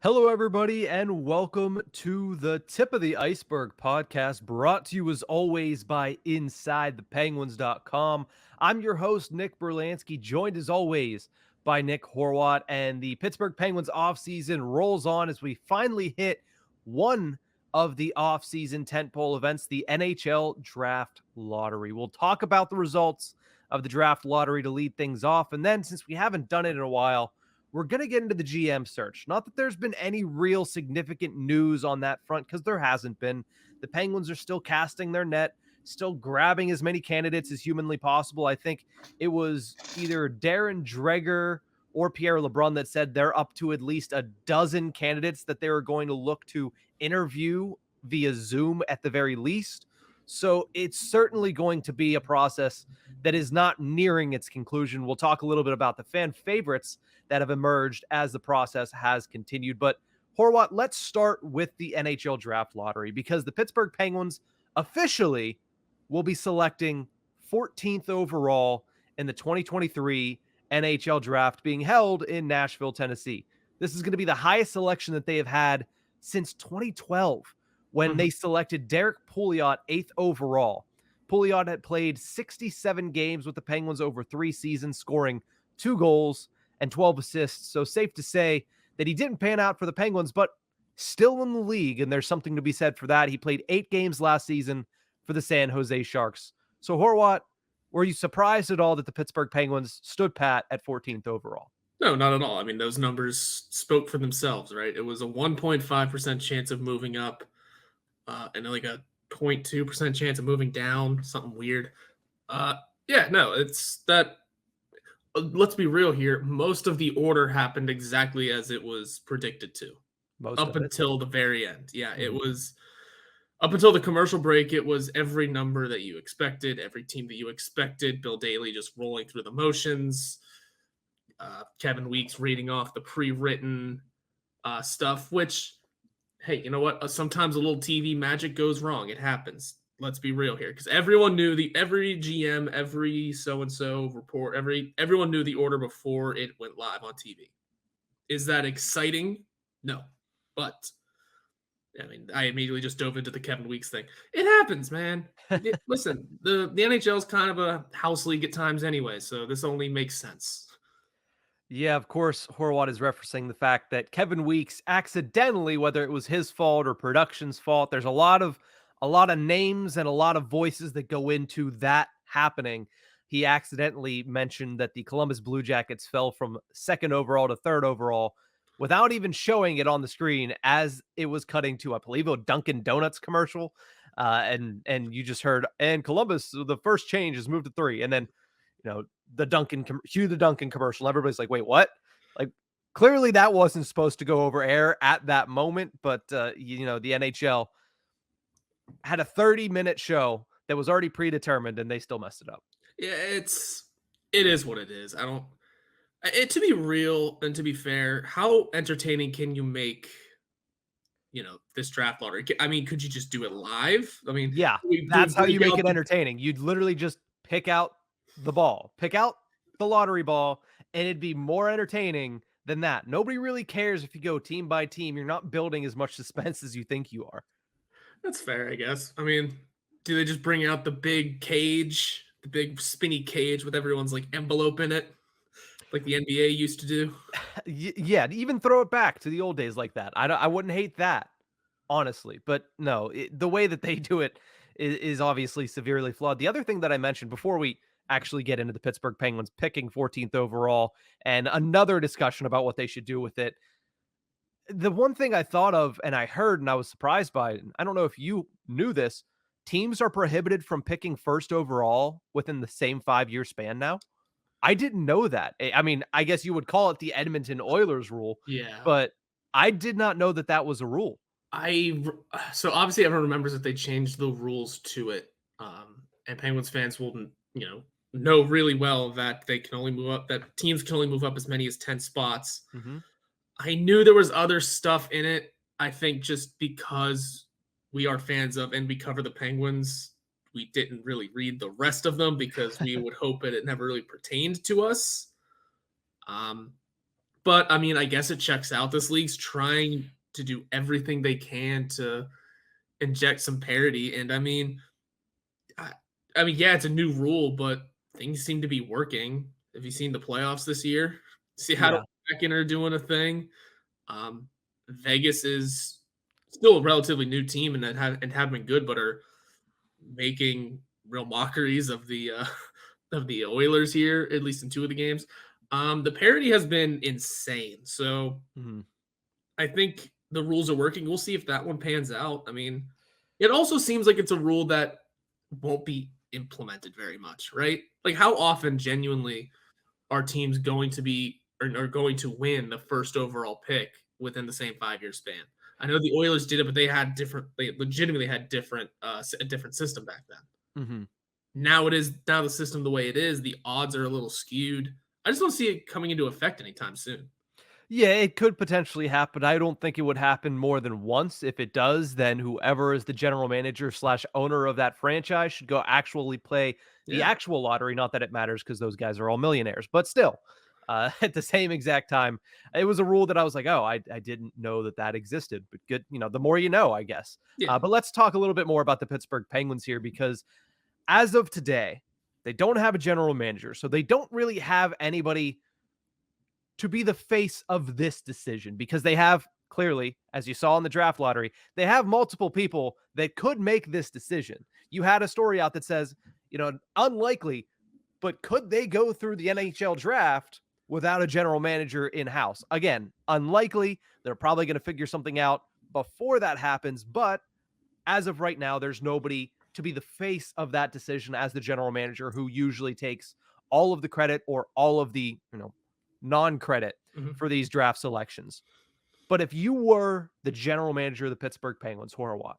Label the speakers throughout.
Speaker 1: Hello, everybody, and welcome to the Tip of the Ice-Burgh podcast, brought to you as always by InsideThePenguins.com. I'm your host, Nick Brlansky, joined as always by Nick Horwat, and the Pittsburgh Penguins offseason rolls on as we finally hit one of the offseason tentpole events, the NHL Draft Lottery. We'll talk about the results of the draft lottery to lead things off, and then since we haven't done it in a while, we're going to get into the GM search. Not that there's been any real significant news on that front, because there hasn't been. The Penguins are still casting their net, still grabbing as many candidates as humanly possible. I think it was either Darren Dreger or Pierre LeBrun that said they're up to at least a dozen candidates that they were going to look to interview via Zoom at the very least. So it's certainly going to be a process that is not nearing its conclusion. We'll talk a little bit about the fan favorites that have emerged as the process has continued. But Horwat, let's start with the NHL Draft Lottery, because the Pittsburgh Penguins officially will be selecting 14th overall in the 2023 NHL Draft, being held in Nashville, Tennessee. This is going to be the highest selection that they have had since 2012, when they selected Derek Pouliot 8th overall. Pouliot had played 67 games with the Penguins over 3 seasons, scoring 2 goals and 12 assists. So safe to say that he didn't pan out for the Penguins, but still in the league, and there's something to be said for that. He played 8 games last season for the San Jose Sharks. So Horwat, were you surprised at all that the Pittsburgh Penguins stood pat at 14th overall?
Speaker 2: No, not at all. I mean, those numbers spoke for themselves, right? It was a 1.5% chance of moving up, and like a 0.2% chance of moving down, something weird. Yeah, no, it's that. Let's be real here. Most of the order happened exactly as it was predicted to,
Speaker 1: Most
Speaker 2: up
Speaker 1: of it.
Speaker 2: until the very end. Yeah, it
Speaker 1: Mhm.
Speaker 2: was up until the commercial break. It was every number that you expected, every team that you expected. Bill Daly just rolling through the motions. Kevin Weeks reading off the pre-written stuff, which, hey, you know what? Sometimes a little TV magic goes wrong. It happens. Let's be real here, because everyone knew every GM, every so-and-so report, everyone knew the order before it went live on TV. Is that exciting? No. But I mean, I immediately just dove into the Kevin Weeks thing. It happens, man. Listen, the NHL is kind of a house league at times anyway, so this only makes sense.
Speaker 1: Yeah, of course, Horwat is referencing the fact that Kevin Weeks accidentally, whether it was his fault or production's fault, there's a lot of names and a lot of voices that go into that happening. He accidentally mentioned that the Columbus Blue Jackets fell from 2nd overall to 3rd overall without even showing it on the screen as it was cutting to, I believe, a Dunkin' Donuts commercial. And you just heard, and Columbus, the first change is moved to 3, and then cue the Duncan commercial. Everybody's like, wait, what? Like, clearly that wasn't supposed to go over air at that moment, but the NHL had a 30-minute show that was already predetermined, and they still messed it up.
Speaker 2: Yeah, it is what it is. I don't to be real and to be fair, how entertaining can you make, this draft lottery? I mean, could you just do it live? I mean,
Speaker 1: Yeah,
Speaker 2: do
Speaker 1: that's how
Speaker 2: we
Speaker 1: you
Speaker 2: get
Speaker 1: make
Speaker 2: out
Speaker 1: it entertaining. You'd literally just pick out the lottery ball, and it'd be more entertaining than that. Nobody really cares if you go team by team. You're not building as much suspense as you think you are.
Speaker 2: That's fair, I guess. I mean, do they just bring out the big cage, the big spinny cage with everyone's like envelope in it, like the NBA used to do?
Speaker 1: Yeah, even throw it back to the old days like that. I wouldn't hate that, honestly, but no, the way that they do it is obviously severely flawed. The other thing that I mentioned before we actually get into the Pittsburgh Penguins picking 14th overall and another discussion about what they should do with it, the one thing I thought of and I heard and I was surprised by, and I don't know if you knew this, teams are prohibited from picking first overall within the same 5-year span now. I didn't know that. I mean, I guess you would call it the Edmonton Oilers rule,
Speaker 2: Yeah.
Speaker 1: but I did not know that that was a rule.
Speaker 2: So obviously everyone remembers that they changed the rules to it, and Penguins fans will know really well that they can only move up that teams can only move up as many as 10 spots.
Speaker 1: Mhm.
Speaker 2: I knew there was other stuff in it. I think just because we are fans of and we cover the Penguins, we didn't really read the rest of them because we would hope that it never really pertained to us. Um, But I mean, I guess it checks out. This league's trying to do everything they can to inject some parity. And I mean, yeah, it's a new rule, but things seem to be working. Have you seen the playoffs this year? See how the
Speaker 1: Yeah.
Speaker 2: Kraken are doing a thing. Vegas is still a relatively new team and have been good, but are making real mockeries of the of the Oilers here, at least in 2 of the games. The parity has been insane. So
Speaker 1: Mhm.
Speaker 2: I think the rules are working. We'll see if that one pans out. I mean, it also seems like it's a rule that won't be implemented very much, right? Like, how often genuinely are teams going to be or are going to win the first overall pick within the same 5-year span? I know the Oilers did it, but they legitimately had a different system back then.
Speaker 1: Mhm.
Speaker 2: Now the system the way it is, the odds are a little skewed. I just don't see it coming into effect anytime soon.
Speaker 1: Yeah, it could potentially happen. I don't think it would happen more than once. If it does, then whoever is the general manager slash owner of that franchise should go actually play the
Speaker 2: Yeah.
Speaker 1: actual lottery. Not that it matters because those guys are all millionaires, but still, at the same exact time, it was a rule that I was like, oh, I didn't know that that existed. But good, the more you know, I guess.
Speaker 2: Yeah.
Speaker 1: But let's talk a little bit more about the Pittsburgh Penguins here because as of today, they don't have a general manager, so they don't really have anybody to be the face of this decision because they have clearly, as you saw in the draft lottery, they have multiple people that could make this decision. You had a story out that says, unlikely, but could they go through the NHL draft without a general manager in house? Again, unlikely. They're probably going to figure something out before that happens. But as of right now, there's nobody to be the face of that decision as the general manager who usually takes all of the credit or all of the, non-credit
Speaker 2: Mhm.
Speaker 1: for these draft selections. But if you were the general manager of the Pittsburgh Penguins, Horwat,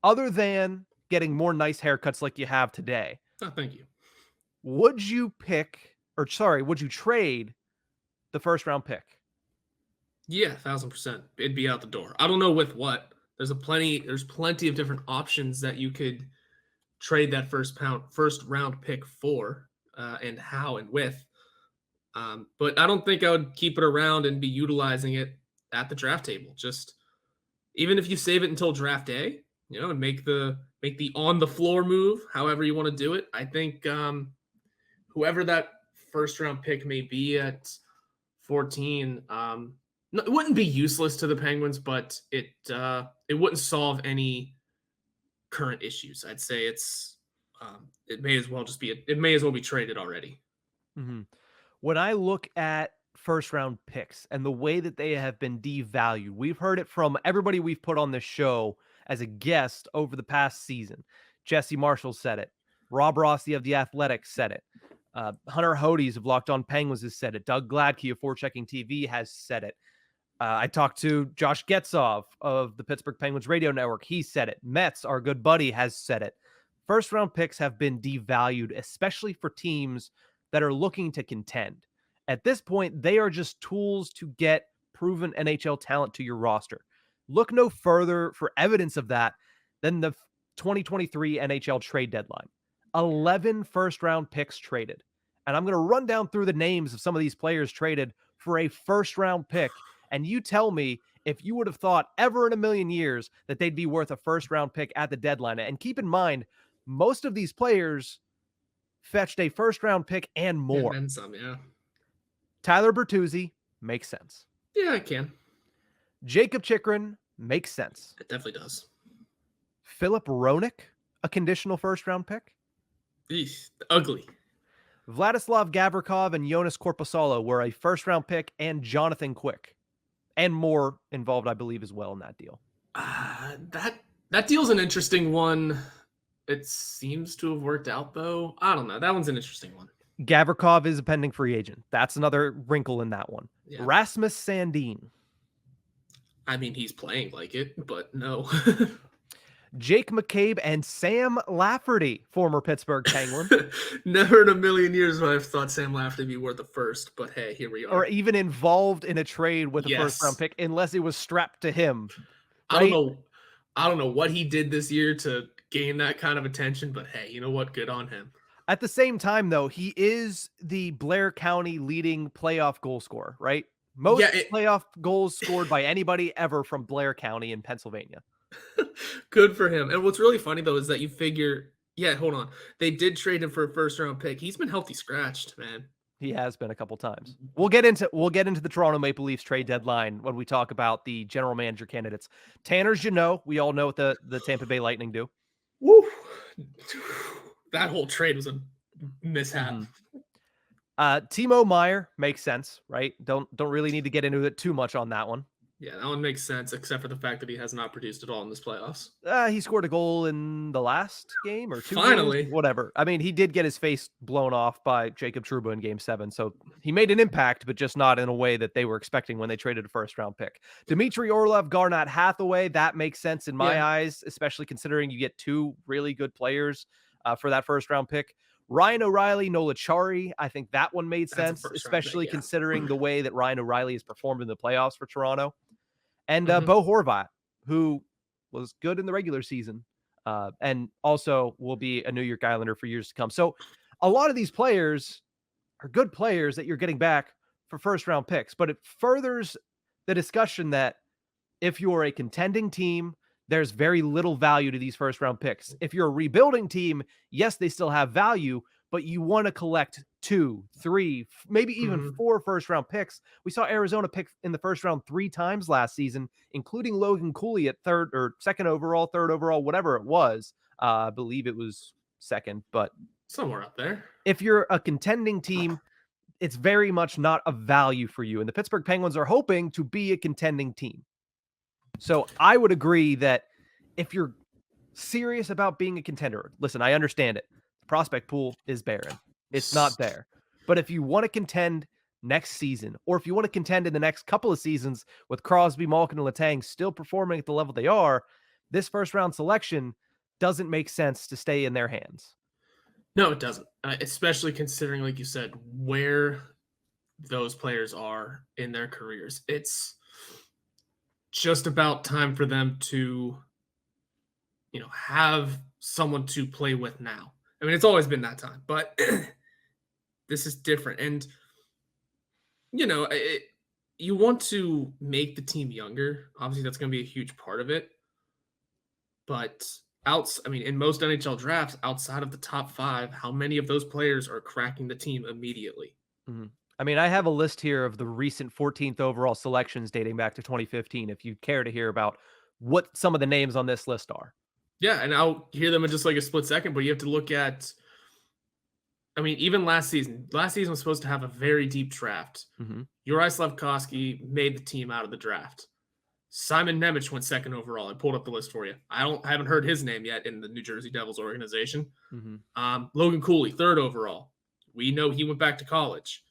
Speaker 1: other than getting more nice haircuts like you have today,
Speaker 2: Oh, thank you.
Speaker 1: would you would you trade the first round pick?
Speaker 2: Yeah, 1,000%. It'd be out the door. I don't know with what. There's plenty of different options that you could trade that first round pick for, and how and with. But I don't think I would keep it around and be utilizing it at the draft table. Just even if you save it until draft day, and make the on the floor move, however you want to do it. I think whoever that first round pick may be at 14, it wouldn't be useless to the Penguins, but it wouldn't solve any current issues. I'd say it may as well be traded already.
Speaker 1: Mhm. When I look at first round picks and the way that they have been devalued, we've heard it from everybody we've put on this show as a guest over the past season. Jesse Marshall said it. Rob Rossi of The Athletic said it. Hunter Hodes of Locked On Penguins has said it. Doug Gladkey of Forechecking TV has said it. I talked to Josh Getzov of the Pittsburgh Penguins radio network. He said it. Metz, our good buddy, has said it. First round picks have been devalued, especially for teams that are looking to contend. At this point, they are just tools to get proven NHL talent to your roster. Look no further for evidence of that than the 2023 NHL trade deadline. 11 first round picks traded. And I'm going to run down through the names of some of these players traded for a first round pick. And you tell me if you would have thought ever in a million years that they'd be worth a first round pick at the deadline. And keep in mind, most of these players fetched a first round pick and
Speaker 2: And
Speaker 1: more.
Speaker 2: then some, yeah.
Speaker 1: Tyler Bertuzzi makes sense.
Speaker 2: Yeah, I can.
Speaker 1: Jacob Chikrin makes sense.
Speaker 2: It definitely does.
Speaker 1: Philip Roenick, a conditional first round pick.
Speaker 2: Eesh, ugly.
Speaker 1: Vladislav Gavrikov and Jonas Korpisalo were a first round pick, and Jonathan Quick. And more involved, I believe, as well in that deal.
Speaker 2: That deal's an interesting one. It seems to have worked out, though. I don't know. That one's an interesting one.
Speaker 1: Gavrikov is a pending free agent. That's another wrinkle in that one.
Speaker 2: Yeah.
Speaker 1: Rasmus Sandin.
Speaker 2: I mean, he's playing like it, but no.
Speaker 1: Jake McCabe and Sam Lafferty, former Pittsburgh Penguin.
Speaker 2: Never in a million years would I have thought Sam Lafferty would be worth a first, but hey, here we are.
Speaker 1: Or even involved in a trade with a first round pick, unless it was strapped to him. Right?
Speaker 2: I don't know what he did this year to gain that kind of attention, but hey, you know what? Good on him.
Speaker 1: At the same time, though, he is the Blair County leading playoff goal scorer, right? Most playoff goals scored by anybody ever from Blair County in Pennsylvania.
Speaker 2: Good for him. And what's really funny, though, is that you figure, hold on. They did trade him for a first-round pick. He's been healthy scratched, man.
Speaker 1: He has been a couple times. We'll get into the Toronto Maple Leafs trade deadline when we talk about the general manager candidates. Tanner's, we all know what the Tampa Bay Lightning do.
Speaker 2: Woo! That whole trade was a mishap.
Speaker 1: Timo Meier makes sense, right? Don't really need to get into it too much on that one.
Speaker 2: Yeah, that one makes sense, except for the fact that he has not produced at all in this playoffs.
Speaker 1: He scored a goal in the last game or 2
Speaker 2: Finally.
Speaker 1: games, whatever. I mean, he did get his face blown off by Jacob Trouba in Game 7, so he made an impact, but just not in a way that they were expecting when they traded a first-round pick. Dmitry Orlov, Garnett Hathaway, that makes sense in my eyes, especially considering you get 2 really good players for that first-round pick. Ryan O'Reilly, Nola Chari, I think that one made sense, especially considering the way that Ryan O'Reilly has performed in the playoffs for Toronto. And Bo Horwat, who was good in the regular season and also will be a New York Islander for years to come. So a lot of these players are good players that you're getting back for first-round picks, but it furthers the discussion that if you're a contending team, there's very little value to these first-round picks. If you're a rebuilding team, yes, they still have value, but you want to collect 2, 3, maybe even 4 first-round picks. We saw Arizona pick in the first round 3 times last season, including Logan Cooley at 3rd or 2nd overall, 3rd overall, whatever it was. I believe it was 2nd, but
Speaker 2: somewhere up there.
Speaker 1: If you're a contending team, it's very much not a value for you. And the Pittsburgh Penguins are hoping to be a contending team. So I would agree that if you're serious about being a contender, listen, I understand it. The prospect pool is barren. It's not there. But if you want to contend next season, or if you want to contend in the next couple of seasons with Crosby, Malkin, and Letang still performing at the level they are, this first-round selection doesn't make sense to stay in their hands.
Speaker 2: No, it doesn't. Especially considering, like you said, where those players are in their careers. It's just about time for them to, have someone to play with now. I mean, it's always been that time, but this is different. And, you want to make the team younger. Obviously, that's going to be a huge part of it. But in most NHL drafts, outside of the top 5, how many of those players are cracking the team immediately?
Speaker 1: Mm-hmm. I mean, I have a list here of the recent 14th overall selections dating back to 2015, if you care to hear about what some of the names on this list are.
Speaker 2: Yeah, and I'll hear them in just like a split second, but you have to look at, even last season. Last season was supposed to have a very deep draft.
Speaker 1: Mm-hmm.
Speaker 2: Juraj Slafkovsky made the team out of the draft. Simon Nemec went 2nd overall. I pulled up the list for you. I haven't heard his name yet in the New Jersey Devils organization.
Speaker 1: Mm-hmm.
Speaker 2: Logan Cooley, 3rd overall. We know he went back to college.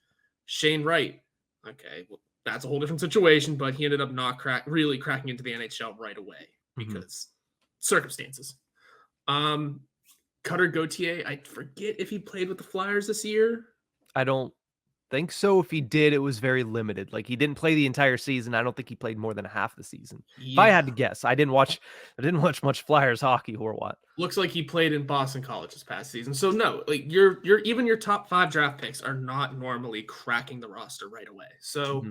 Speaker 2: Shane Wright. Okay, well, that's a whole different situation, but he ended up not really cracking into the NHL right away because circumstances. Cutter Gauthier, I forget if he played with the Flyers this year.
Speaker 1: I don't think so. If he did, it was very limited. Like, he didn't play the entire season. I don't think he played more than half the season. Yeah. If I had to guess, I didn't watch much Flyers hockey, Horwat.
Speaker 2: Looks like he played in Boston College this past season. So no, like you're even your top 5 draft picks are not normally cracking the roster right away. So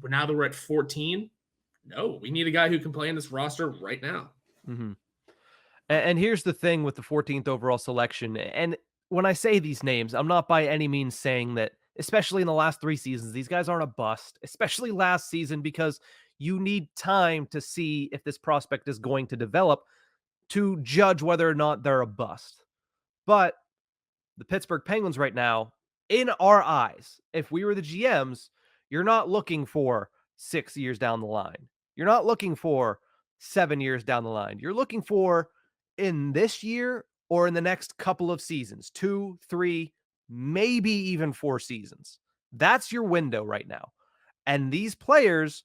Speaker 2: now that we're at 14, no, we need a guy who can play in this roster right now.
Speaker 1: Mm-hmm. And here's the thing with the 14th overall selection. And when I say these names, I'm not by any means saying that, especially in the last 3 seasons, these guys aren't a bust, especially last season, because you need time to see if this prospect is going to develop to judge whether or not they're a bust. But the Pittsburgh Penguins right now, in our eyes, if we were the GMs, you're not looking for 6 years down the line. You're not looking for 7 years down the line. You're looking for in this year or in the next couple of seasons, 2, 3, maybe even 4 seasons. That's your window right now. And these players,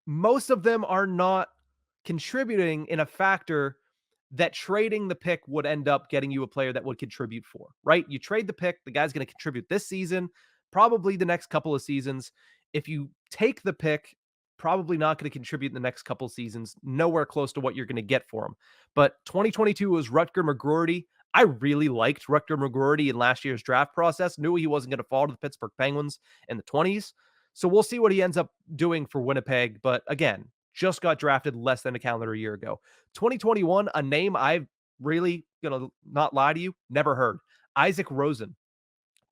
Speaker 1: most of them are not contributing in a factor that trading the pick would end up getting you a player that would contribute for, right? You trade the pick, the guy's going to contribute this season, probably the next couple of seasons. If you take the pick, probably not going to contribute in the next couple seasons, nowhere close to what you're going to get for him. But 2022 was Rutger McGroarty. I really liked Rutger McGroarty in last year's draft process, knew he wasn't going to fall to the Pittsburgh Penguins in the 20s. So we'll see what he ends up doing for Winnipeg. But again, just got drafted less than a calendar year ago. 2021, a name I've really, not lie to you, never heard. Isaac Rosen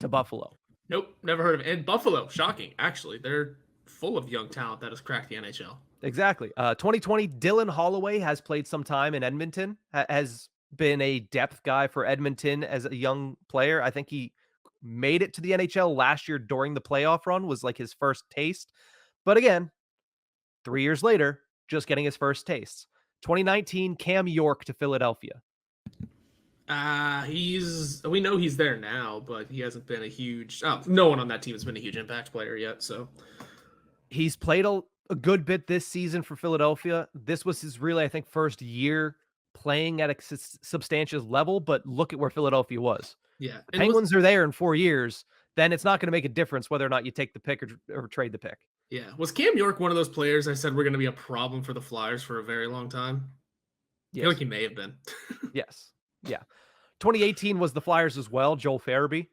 Speaker 1: to Buffalo.
Speaker 2: Nope, never heard of it. And Buffalo, shocking, actually. They're full of young talent that has cracked the NHL.
Speaker 1: Exactly. 2020, Dylan Holloway has played some time in Edmonton, has been a depth guy for Edmonton as a young player. I think he made it to the NHL last year during the playoff run, was like his first taste. But again, 3 years later, just getting his first tastes. 2019, Cam York to Philadelphia.
Speaker 2: We know he's there now, but he hasn't been a huge, no one on that team has been a huge impact player yet. So
Speaker 1: he's played a good bit this season for Philadelphia. This was his really, I think, first year playing at a substantial level, but look at where Philadelphia was.
Speaker 2: Yeah.
Speaker 1: The Penguins are there in 4 years, then it's not going to make a difference whether or not you take the pick or trade the pick.
Speaker 2: Yeah. Was Cam York one of those players I said we're going to be a problem for the Flyers for a very long time? Yes. I feel like he may have been.
Speaker 1: Yes. Yeah. 2018 was the Flyers as well, Joel Farabee.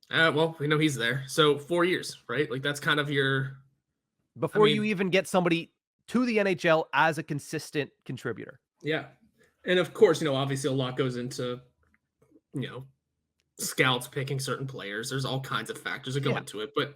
Speaker 2: Well, we know he's there. So 4 years, right? Like that's kind of your...
Speaker 1: Before you even get somebody to the NHL as a consistent contributor.
Speaker 2: Yeah. And of course, obviously a lot goes into, scouts picking certain players. There's all kinds of factors that go into it. But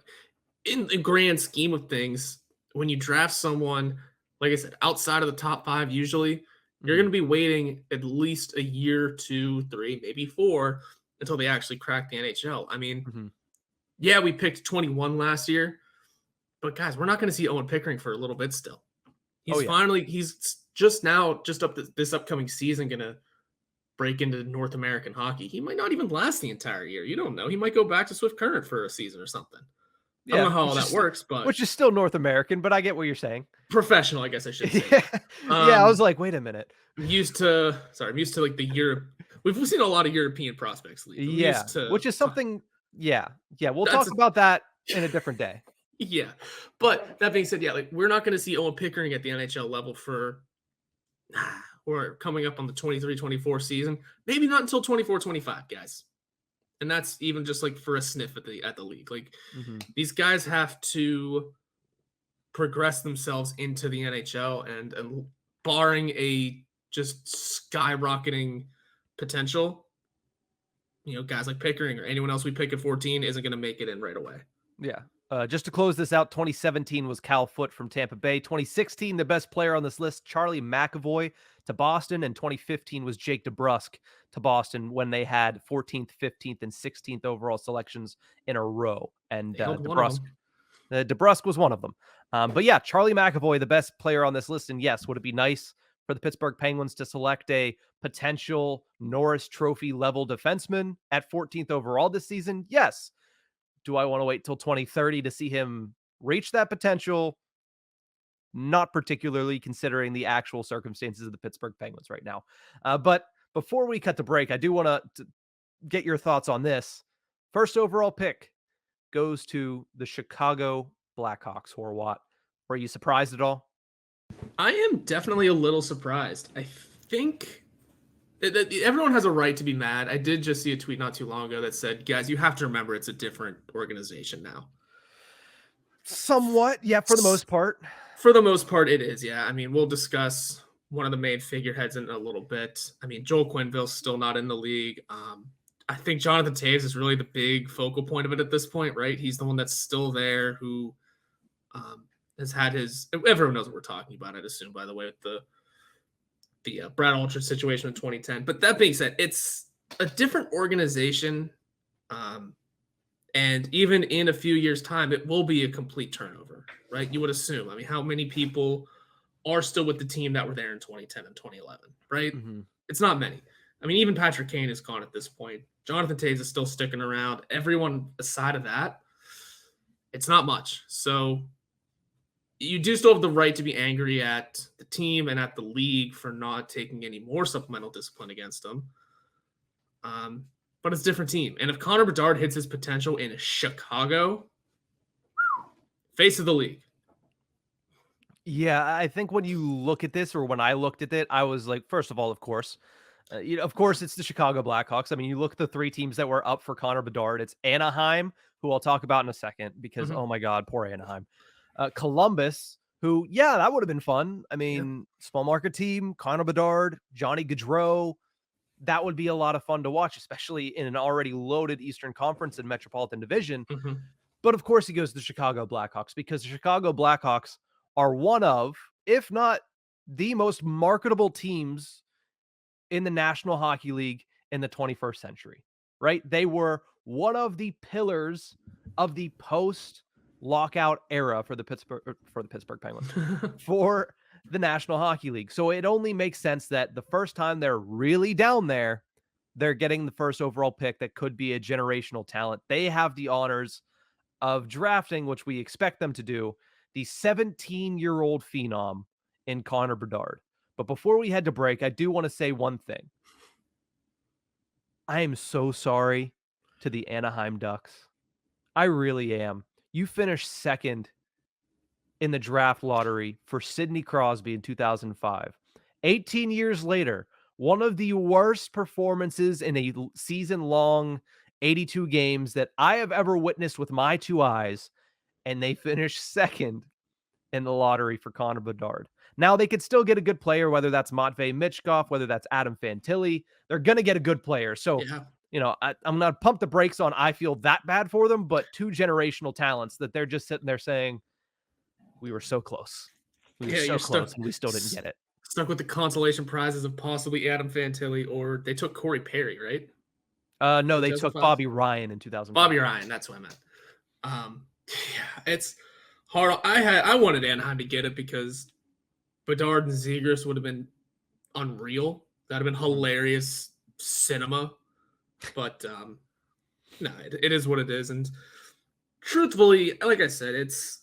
Speaker 2: in the grand scheme of things, when you draft someone, like I said, outside of the top 5, usually you're going to be waiting at least a year, 2, 3, maybe 4 until they actually crack the NHL. I mean, yeah, we picked 21 last year, but guys, we're not going to see Owen Pickering for a little bit still. He's just this upcoming season going to break into North American hockey. He might not even last the entire year. You don't know. He might go back to Swift Current for a season or something. I don't know how all that works, but
Speaker 1: which is still North American, but I get what you're saying.
Speaker 2: Professional, I guess I should say.
Speaker 1: I was like, wait a minute.
Speaker 2: I'm used to like the Europe. We've seen a lot of European prospects leave.
Speaker 1: Which is something. Yeah. We'll talk about that in a different day.
Speaker 2: Yeah, but that being said, like we're not going to see Owen Pickering at the NHL level for. We're coming up on the 23-24 season. Maybe not until 24-25, guys. And that's even just like for a sniff at the league. Like these guys have to progress themselves into the NHL, and barring a just skyrocketing potential, guys like Pickering or anyone else we pick at 14 isn't going to make it in right away.
Speaker 1: Yeah. Just to close this out, 2017 was Cal Foote from Tampa Bay. 2016, the best player on this list, Charlie McAvoy to Boston. And 2015 was Jake DeBrusk to Boston when they had 14th, 15th, and 16th overall selections in a row. And DeBrusk was one of them. But yeah, Charlie McAvoy, the best player on this list. And yes, would it be nice for the Pittsburgh Penguins to select a potential Norris Trophy level defenseman at 14th overall this season? Yes. Do I want to wait till 2030 to see him reach that potential? Not particularly, considering the actual circumstances of the Pittsburgh Penguins right now. But before we cut the break, I do want to get your thoughts on this. First overall pick goes to the Chicago Blackhawks. Horwat, were you surprised at all?
Speaker 2: I am definitely a little surprised. I think everyone has a right to be mad. I did just see a tweet not too long ago that said, guys, you have to remember it's a different organization now.
Speaker 1: Somewhat. Yeah, for the most part.
Speaker 2: For the most part, it is. Yeah. I mean, we'll discuss one of the main figureheads in a little bit. I mean, Joel Quenneville's still not in the league. I think Jonathan Toews is really the big focal point of it at this point, right? He's the one that's still there who has had everyone knows what we're talking about, I'd assume, by the way, with the Brad Aldridge situation in 2010. But that being said, it's a different organization. And even in a few years' time, it will be a complete turnover, right? You would assume. I mean, how many people are still with the team that were there in 2010 and 2011, right? It's not many. I mean, even Patrick Kane is gone at this point. Jonathan Toews is still sticking around. Everyone aside of that, it's not much. So you do still have the right to be angry at the team and at the league for not taking any more supplemental discipline against them. But it's a different team. And if Connor Bedard hits his potential in Chicago, face of the league.
Speaker 1: Yeah, I think when you look at this, or when I looked at it, I was like, first of all, of course, Of course, it's the Chicago Blackhawks. I mean, you look at the three teams that were up for Connor Bedard. It's Anaheim, who I'll talk about in a second because, oh my God, poor Anaheim. Columbus, who, yeah, that would have been fun. I mean, small market team, Connor Bedard, Johnny Gaudreau. That would be a lot of fun to watch, especially in an already loaded Eastern Conference and Metropolitan Division. But of course, he goes to the Chicago Blackhawks because the Chicago Blackhawks are one of, if not the most marketable teams in the National Hockey League in the 21st century, right? They were one of the pillars of the post-lockout era for the Pittsburgh Penguins, for the National Hockey League. So it only makes sense that the first time they're really down there, they're getting the first overall pick that could be a generational talent. They have the honors of drafting, which we expect them to do, the 17-year-old phenom in Connor Bedard. But before we head to break, I do want to say one thing. I am so sorry to the Anaheim Ducks. I really am. You finished second in the draft lottery for Sidney Crosby in 2005. 18 years later, one of the worst performances in a season-long 82 games that I have ever witnessed with my two eyes, and they finished second in the lottery for Connor Bedard. Now, they could still get a good player, whether that's Matvei Michkov, whether that's Adam Fantilli. They're going to get a good player. So, I'm going to pump the brakes on I feel that bad for them, but two generational talents that they're just sitting there saying, we were so close. We were so close, and we still didn't get it.
Speaker 2: Stuck with the consolation prizes of possibly Adam Fantilli, or they took Corey Perry, right?
Speaker 1: No, they took Bobby Ryan in 2005.
Speaker 2: Bobby Ryan, that's what I meant. It's hard. I wanted Anaheim to get it because Bedard and Zegras would have been unreal. That'd have been hilarious cinema. But no, it is what it is. And truthfully, like I said, it's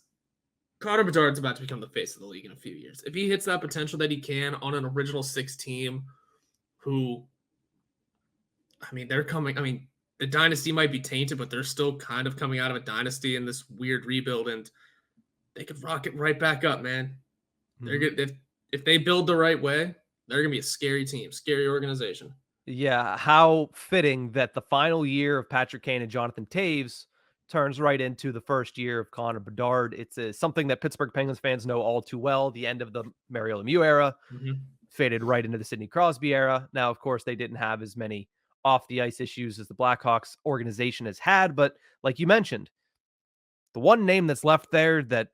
Speaker 2: Connor Bedard's about to become the face of the league in a few years. If he hits that potential that he can on an original six team, who, I mean, they're coming. I mean, the dynasty might be tainted, but they're still kind of coming out of a dynasty in this weird rebuild, and they could rock it right back up, man. They're good. If they build the right way, they're gonna be a scary team, scary organization.
Speaker 1: Yeah, how fitting that the final year of Patrick Kane and Jonathan Toews turns right into the first year of Connor Bedard. It's something that Pittsburgh Penguins fans know all too well. The end of the Mario Lemieux era faded right into the Sidney Crosby era. Now, of course, they didn't have as many off-the-ice issues as the Blackhawks organization has had, but like you mentioned, the one name that's left there that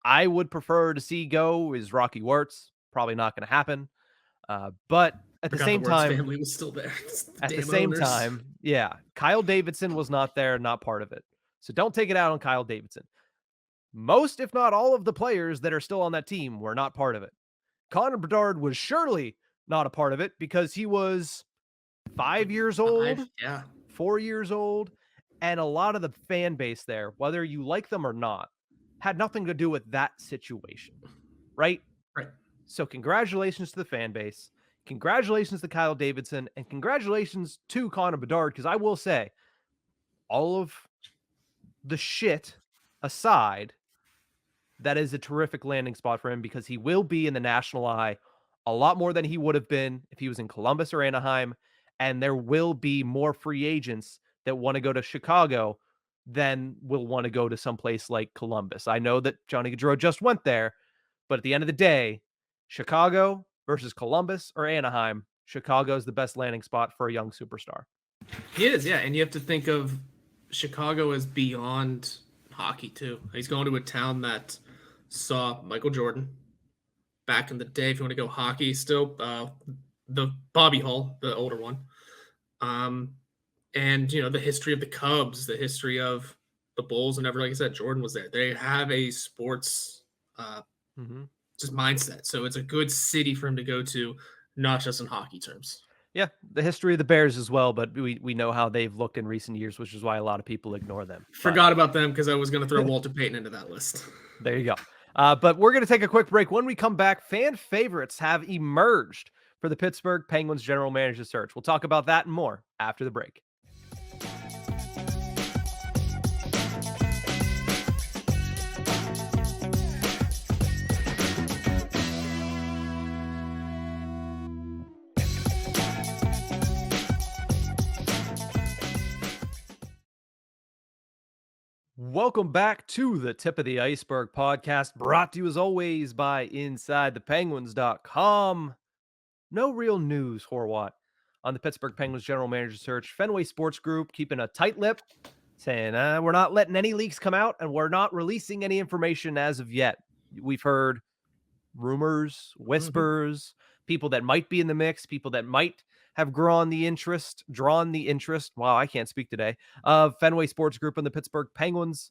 Speaker 1: I would prefer to see go is Rocky Wirtz. Probably not going to happen. But at the same time,
Speaker 2: family was still there.
Speaker 1: At the same time, yeah, Kyle Davidson was not there, not part of it. So don't take it out on Kyle Davidson. Most, if not all, of the players that are still on that team were not part of it. Connor Bedard was surely not a part of it because he was 5 years old, 4 years old, and a lot of the fan base there, whether you like them or not, had nothing to do with that situation, right?
Speaker 2: Right.
Speaker 1: So congratulations to the fan base. Congratulations to Kyle Davidson, and congratulations to Connor Bedard, because I will say, all of the shit aside, that is a terrific landing spot for him because he will be in the national eye a lot more than he would have been if he was in Columbus or Anaheim, and there will be more free agents that want to go to Chicago than will want to go to someplace like Columbus. I know that Johnny Gaudreau just went there, but at the end of the day, Chicago versus Columbus or Anaheim, Chicago is the best landing spot for a young superstar.
Speaker 2: He is, yeah. And you have to think of Chicago as beyond hockey, too. He's going to a town that saw Michael Jordan back in the day. If you want to go hockey still, the Bobby Hull, the older one. And, you know, the history of the Cubs, the history of the Bulls, and like I said, Jordan was there. They have a sports just mindset. So it's a good city for him to go to, not just in hockey terms.
Speaker 1: Yeah, the history of the Bears as well, but we know how they've looked in recent years, which is why a lot of people ignore them.
Speaker 2: Forgot about them because I was going to throw Walter Payton into that list.
Speaker 1: There you go. But we're going to take a quick break. When we come back, fan favorites have emerged for the Pittsburgh Penguins general manager search. We'll talk about that and more after the break. Welcome back to the Tip of the Ice-Burgh podcast, brought to you as always by InsideThePenguins.com. No real news, Horwat, on the Pittsburgh Penguins general manager search. Fenway Sports Group keeping a tight lip, saying we're not letting any leaks come out and we're not releasing any information as of yet. We've heard rumors, whispers, people that might be in the mix, people that might have drawn the interest. Wow, I can't speak today. Of Fenway Sports Group and the Pittsburgh Penguins.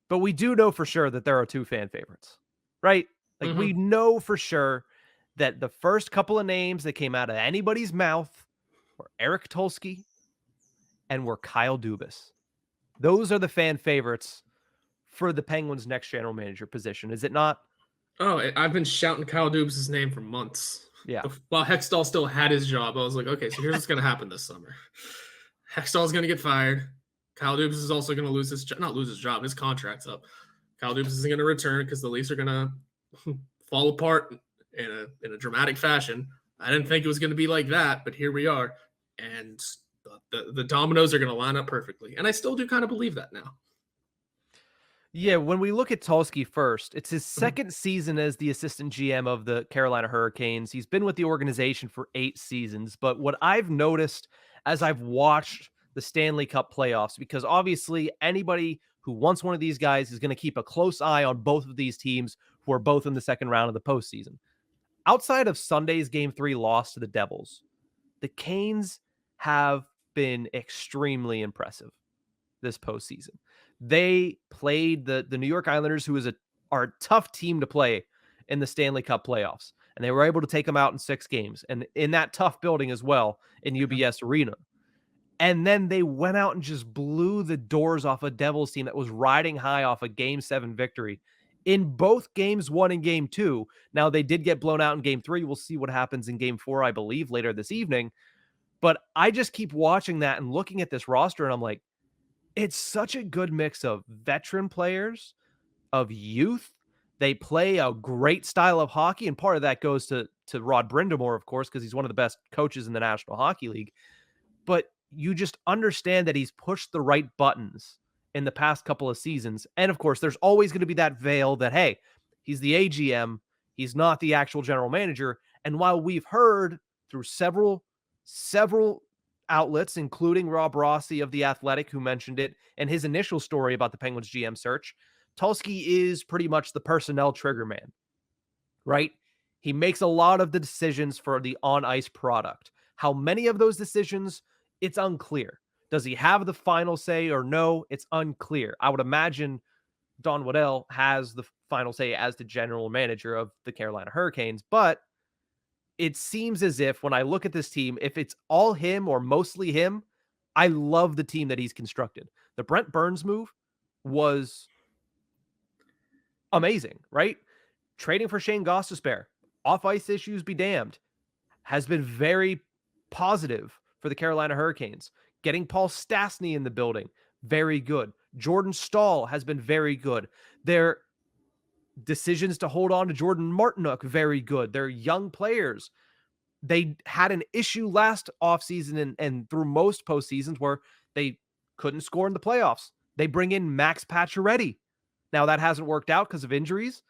Speaker 1: But we do know for sure that there are two fan favorites, right? Like we know for sure that the first couple of names that came out of anybody's mouth were Eric Tulsky and were Kyle Dubas. Those are the fan favorites for the Penguins' next general manager position, is it not?
Speaker 2: Oh, I've been shouting Kyle Dubas' name for months.
Speaker 1: Yeah.
Speaker 2: While Hextall still had his job, I was like, okay, so here's what's going to happen this summer. Hextall's going to get fired. Kyle Dubas is also going to lose his job. Not lose his job. His contract's up. Kyle Dubas isn't going to return because the Leafs are going to fall apart in a dramatic fashion. I didn't think it was going to be like that, but here we are. And the dominoes are going to line up perfectly. And I still do kind of believe that now.
Speaker 1: Yeah, when we look at Tulsky first, it's his second season as the assistant GM of the Carolina Hurricanes. He's been with the organization for 8 seasons. But what I've noticed as I've watched the Stanley Cup playoffs, because obviously anybody who wants one of these guys is going to keep a close eye on both of these teams who are both in the second round of the postseason. Outside of Sunday's Game 3 loss to the Devils, the Canes have been extremely impressive this postseason. They played the New York Islanders, who are a tough team to play in the Stanley Cup playoffs, and they were able to take them out in 6 games, and in that tough building as well in UBS Arena. And then they went out and just blew the doors off a Devils team that was riding high off a Game 7 victory in both Games 1 and Game 2. Now, they did get blown out in Game 3. We'll see what happens in Game 4, I believe, later this evening. But I just keep watching that and looking at this roster, and I'm like, it's such a good mix of veteran players, of youth. They play a great style of hockey, and part of that goes to Rod Brindamore, of course, because he's one of the best coaches in the National Hockey League. But you just understand that he's pushed the right buttons in the past couple of seasons. And of course, there's always going to be that veil that, hey, he's the AGM, he's not the actual general manager. And while we've heard through several outlets, including Rob Rossi of The Athletic, who mentioned it in his initial story about the Penguins GM search, Tulsky is pretty much the personnel trigger man, right? He makes a lot of the decisions for the on-ice product. How many of those decisions, it's unclear. Does he have the final say or no? It's unclear. I would imagine Don Waddell has the final say as the general manager of the Carolina Hurricanes, but it seems as if when I look at this team, if it's all him or mostly him, I love the team that he's constructed. The Brent Burns move was amazing, right? Trading for Shane Gostisbehere, off-ice issues be damned, has been very positive for the Carolina Hurricanes. Getting Paul Stastny in the building, very good. Jordan Stahl has been very good. Their decisions to hold on to Jordan Martinook, very good. They're young players. They had an issue last offseason and through most postseasons where they couldn't score in the playoffs. They bring in Max Pacioretty. Now, that hasn't worked out because of injuries,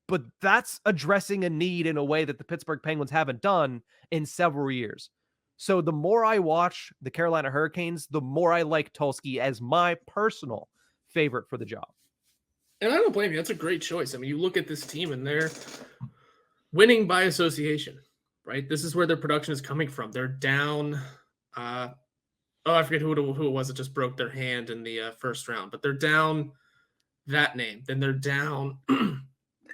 Speaker 1: but that's addressing a need in a way that the Pittsburgh Penguins haven't done in several years. So the more I watch the Carolina Hurricanes, the more I like Tulsky as my personal favorite for the job.
Speaker 2: And I don't blame you. That's a great choice. I mean, you look at this team and they're winning by association, right? This is where their production is coming from. They're down. I forget who it was that just broke their hand in the first round, but they're down that name. Then they're down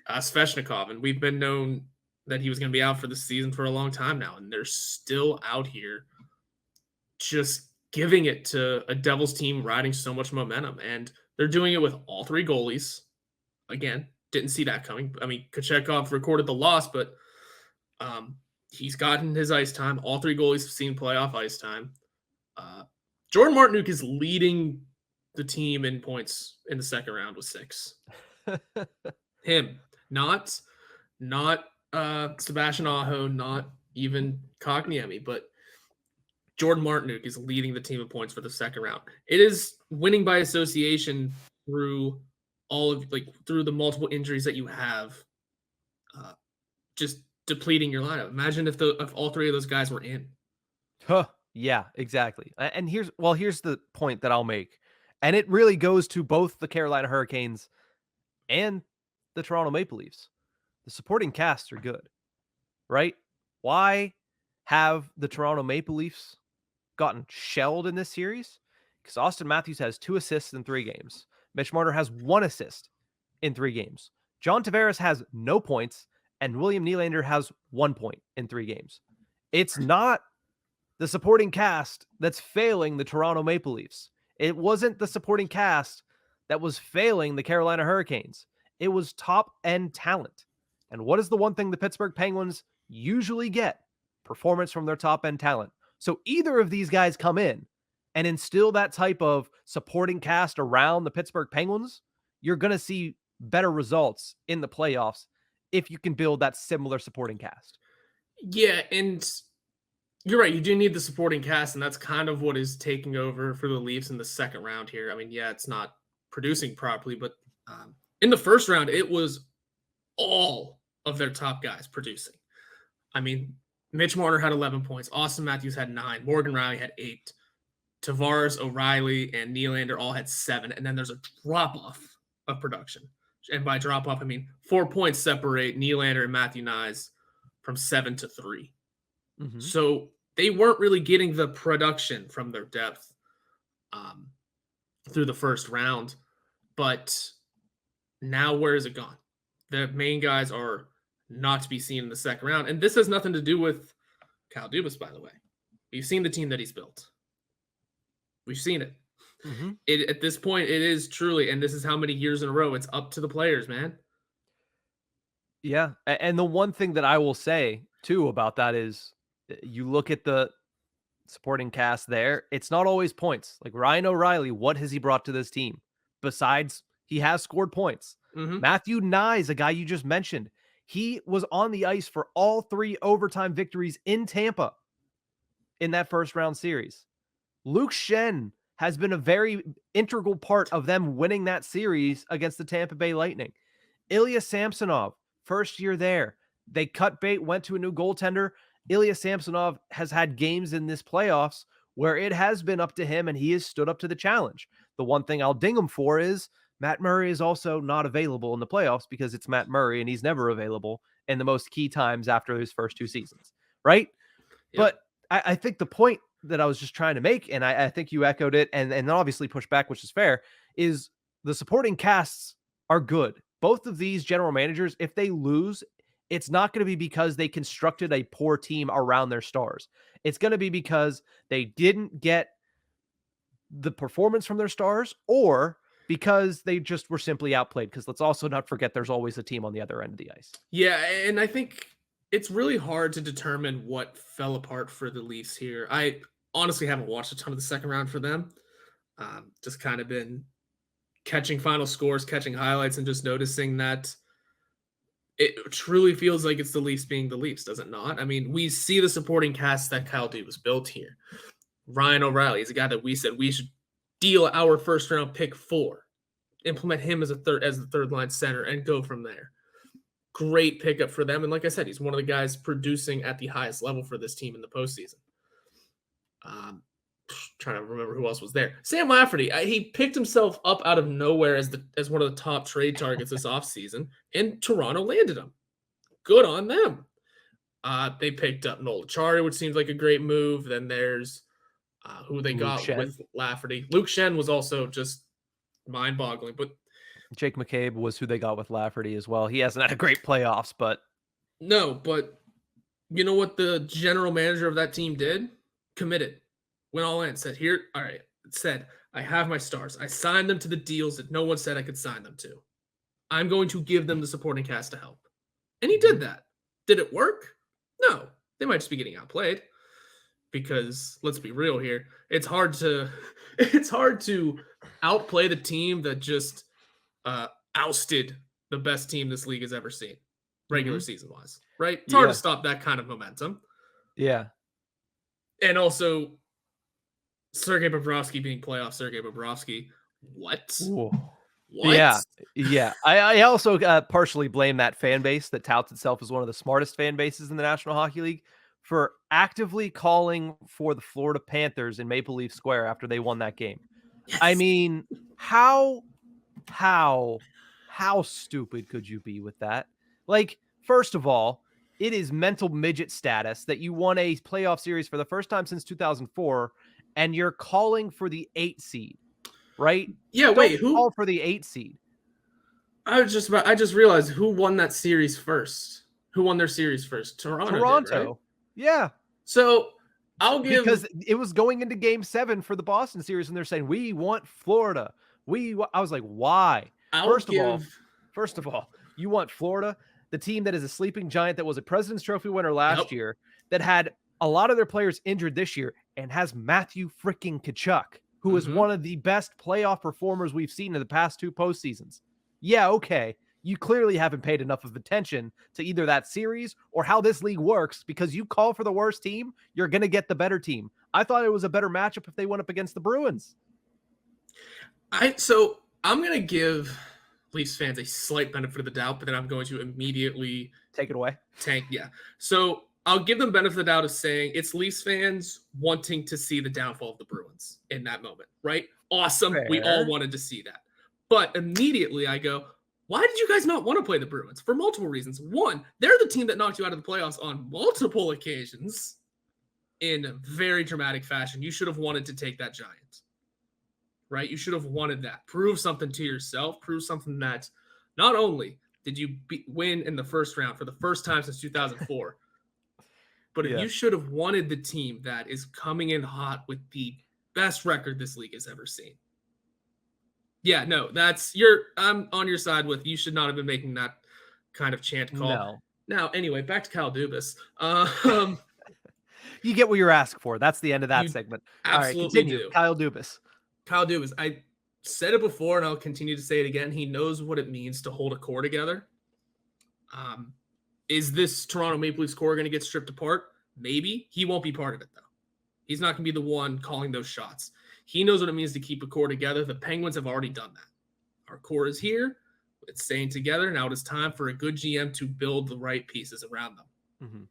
Speaker 2: Svechnikov, and we've been known that he was going to be out for the season for a long time now, and they're still out here just giving it to a Devils team riding so much momentum. And they're doing it with all 3 goalies. Again, didn't see that coming. I mean, Kochetkov recorded the loss, but he's gotten his ice time. All 3 goalies have seen playoff ice time. Jordan Martinook is leading the team in points in the second round with 6. Him, not Sebastian Aho, not even Kotkaniemi, but Jordan Martinook is leading the team in points for the second round. It is winning by association through through the multiple injuries that you have, just depleting your lineup. Imagine if all three of those guys were in.
Speaker 1: Huh. Yeah, exactly. And here's the point that I'll make. And it really goes to both the Carolina Hurricanes and the Toronto Maple Leafs. The supporting casts are good, right? Why have the Toronto Maple Leafs gotten shelled in this series? Because Austin Matthews has 2 assists in 3 games. Mitch Marner has 1 assist in 3 games. John Tavares has no points, and William Nylander has 1 point in 3 games. It's not the supporting cast that's failing the Toronto Maple Leafs. It wasn't the supporting cast that was failing the Carolina Hurricanes. It was top-end talent. And what is the one thing the Pittsburgh Penguins usually get? Performance from their top-end talent. So either of these guys come in and instill that type of supporting cast around the Pittsburgh Penguins, you're going to see better results in the playoffs if you can build that similar supporting cast.
Speaker 2: Yeah, and you're right. You do need the supporting cast, and that's kind of what is taking over for the Leafs in the second round here. I mean, yeah, it's not producing properly, but in the first round, it was all of their top guys producing. I mean, Mitch Marner had 11 points. Austin Matthews had 9. Morgan Rielly had 8. Tavares, O'Reilly, and Nylander all had 7. And then there's a drop-off of production. And by drop-off, I mean 4 points separate Nylander and Matthew Nyes from 7 to 3. Mm-hmm. So they weren't really getting the production from their depth through the first round. But now where is it gone? The main guys are not to be seen in the second round. And this has nothing to do with Kyle Dubas, by the way. We've seen the team that he's built. We've seen it. Mm-hmm. At this point, it is truly, and this is how many years in a row, it's up to the players, man.
Speaker 1: Yeah. And the one thing that I will say, too, about that is you look at the supporting cast there, it's not always points. Like Ryan O'Reilly, what has he brought to this team? Besides, he has scored points. Mm-hmm. Matthew Nyes, a guy you just mentioned, he was on the ice for all 3 overtime victories in Tampa in that first round series. Luke Schenn has been a very integral part of them winning that series against the Tampa Bay Lightning. Ilya Samsonov, first year there. They cut bait, went to a new goaltender. Ilya Samsonov has had games in this playoffs where it has been up to him and he has stood up to the challenge. The one thing I'll ding him for is Matt Murray is also not available in the playoffs because it's Matt Murray and he's never available in the most key times after his first 2 seasons, right? Yep. But I think the point that I was just trying to make, and I think you echoed it and obviously pushed back, which is fair, is the supporting casts are good. Both of these general managers, if they lose, it's not going to be because they constructed a poor team around their stars. It's going to be because they didn't get the performance from their stars or because they just were simply outplayed. Because let's also not forget there's always a team on the other end of the ice.
Speaker 2: Yeah, and I think it's really hard to determine what fell apart for the Leafs here. I honestly haven't watched a ton of the second round for them. Just kind of been catching final scores, catching highlights, and just noticing that it truly feels like it's the Leafs being the Leafs, does it not? I mean, we see the supporting cast that Kyle Dubas built here. Ryan O'Reilly is a guy that we said we should deal our first round pick for, implement him as the third line center, and go from there. Great pickup for them, and like I said, he's one of the guys producing at the highest level for this team in the postseason. Trying to remember who else was there. Sam Lafferty, he picked himself up out of nowhere as one of the top trade targets this offseason, and Toronto landed him. Good on them. They picked up Noel Acciari, which seems like a great move. Then there's who they got with Lafferty. Luke Schenn was also just mind-boggling. But
Speaker 1: Jake McCabe was who they got with Lafferty as well. He hasn't had a great playoffs, but
Speaker 2: no. But you know what the general manager of that team did? Committed. Went all in. Said, here, all right. It said, I have my stars. I signed them to the deals that no one said I could sign them to. I'm going to give them the supporting cast to help. And he did that. Did it work? No. They might just be getting outplayed. Because let's be real here. It's hard to outplay the team that just ousted the best team this league has ever seen, regular season wise, right? It's hard to stop that kind of momentum.
Speaker 1: Yeah.
Speaker 2: And also, Sergei Bobrovsky being playoff Sergei Bobrovsky. What?
Speaker 1: Ooh.
Speaker 2: What?
Speaker 1: Yeah. I also partially blame that fan base that touts itself as one of the smartest fan bases in the National Hockey League for actively calling for the Florida Panthers in Maple Leaf Square after they won that game.
Speaker 2: Yes.
Speaker 1: I mean, how stupid could you be with that? Like, first of all, it is mental midget status that you won a playoff series for the first time since 2004, and you're calling for the 8 seed, right?
Speaker 2: Yeah, wait,
Speaker 1: Don't call for the 8 seed.
Speaker 2: I just realized who won that series first. Who won their series first? Toronto. Did, right?
Speaker 1: Yeah.
Speaker 2: So I'll give,
Speaker 1: because it was going into game 7 for the Boston series, and they're saying, we want Florida. I was like, why? First of all, you want Florida, the team that is a sleeping giant that was a President's Trophy winner last year, that had a lot of their players injured this year, and has Matthew freaking Tkachuk, who is one of the best playoff performers we've seen in the past 2 postseasons. Yeah, okay. You clearly haven't paid enough of attention to either that series or how this league works, because you call for the worst team, you're going to get the better team. I thought it was a better matchup if they went up against the Bruins.
Speaker 2: So I'm going to give Leafs fans a slight benefit of the doubt, but then I'm going to immediately
Speaker 1: take it away.
Speaker 2: Yeah. So I'll give them benefit of the doubt of saying it's Leafs fans wanting to see the downfall of the Bruins in that moment, right? Awesome. Fair. We all wanted to see that. But immediately I go, why did you guys not want to play the Bruins? For multiple reasons. One, they're the team that knocked you out of the playoffs on multiple occasions in very dramatic fashion. You should have wanted to take that giant, right? You should have wanted that. Prove something to yourself. Prove something that not only did you win in the first round for the first time since 2004, but if you should have wanted the team that is coming in hot with the best record this league has ever seen. Yeah, no, I'm on your side with you should not have been making that kind of chant call.
Speaker 1: No.
Speaker 2: Now, anyway, back to Kyle Dubas.
Speaker 1: You get what you're asking for. That's the end of that segment.
Speaker 2: Absolutely.
Speaker 1: All right, continue.
Speaker 2: Do.
Speaker 1: Kyle Dubas.
Speaker 2: I said it before and I'll continue to say it again. He knows what it means to hold a core together. Is this Toronto Maple Leafs core going to get stripped apart? Maybe. He won't be part of it, though. He's not going to be the one calling those shots. He knows what it means to keep a core together. The Penguins have already done that. Our core is here. It's staying together. Now it is time for a good GM to build the right pieces around them. Mm-hmm.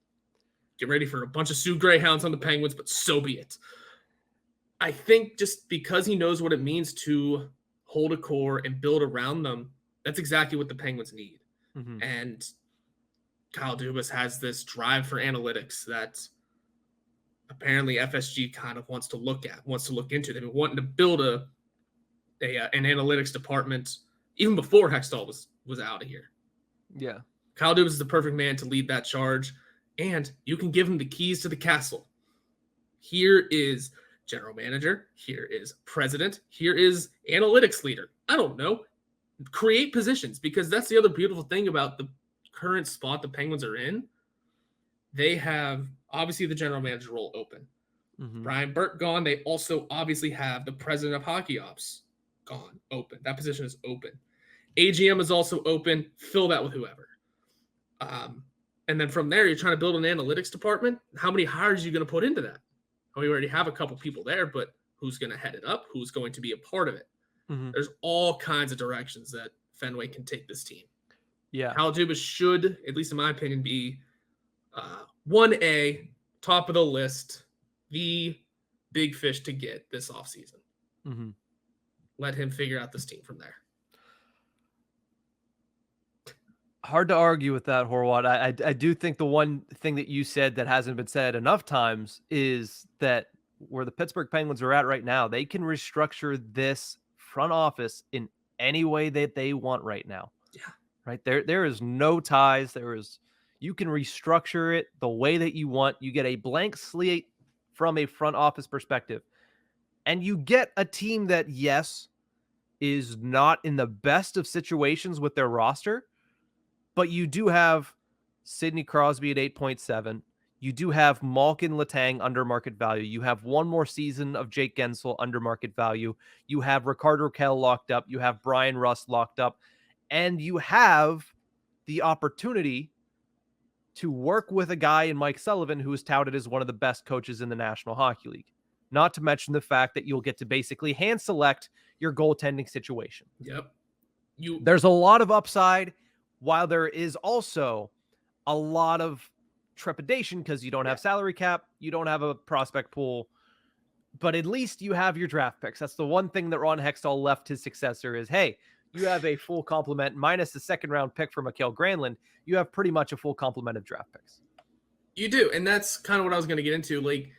Speaker 2: Get ready for a bunch of Sioux Greyhounds on the Penguins, but so be it. I think just because he knows what it means to hold a core and build around them, that's exactly what the Penguins need. Mm-hmm. And Kyle Dubas has this drive for analytics that apparently FSG kind of wants to look into. They've been wanting to build an analytics department even before Hextall was out of here.
Speaker 1: Yeah.
Speaker 2: Kyle Dubas is the perfect man to lead that charge, and you can give him the keys to the castle. Here is general manager. Here is president. Here is analytics leader. I don't know. Create positions, because that's the other beautiful thing about the current spot the Penguins are in. They have obviously the general manager role open. Mm-hmm. Brian Burke gone. They also obviously have the president of hockey ops gone, open. That position is open. AGM is also open. Fill that with whoever. And then from there, you're trying to build an analytics department. How many hires are you going to put into that? Well, we already have a couple people there, but who's going to head it up? Who's going to be a part of it? Mm-hmm. There's all kinds of directions that Fenway can take this team.
Speaker 1: Yeah.
Speaker 2: Kyle Dubas should, at least in my opinion, be 1A, top of the list, the big fish to get this offseason. Mm-hmm. Let him figure out this team from there.
Speaker 1: Hard to argue with that, Horwat. I do think the one thing that you said that hasn't been said enough times is that where the Pittsburgh Penguins are at right now, they can restructure this front office in any way that they want right now.
Speaker 2: Yeah.
Speaker 1: Right? There is no ties. You can restructure it the way that you want. You get a blank slate from a front office perspective. And you get a team that, yes, is not in the best of situations with their roster, but you do have Sidney Crosby at 8.7. You do have Malkin Letang under market value. You have one more season of Jake Gensel under market value. You have Ricardo Rakell locked up. You have Brian Rust locked up. And you have the opportunity to work with a guy in Mike Sullivan who is touted as one of the best coaches in the National Hockey League. Not to mention the fact that you'll get to basically hand select your goaltending situation.
Speaker 2: Yep.
Speaker 1: There's a lot of upside, while there is also a lot of trepidation because you don't have salary cap, you don't have a prospect pool, but at least you have your draft picks. That's the one thing that Ron Hextall left his successor is, hey, you have a full complement minus the second round pick for Mikael Granlund. You have pretty much a full complement of draft picks.
Speaker 2: You do, and that's kind of what I was going to get into. Like,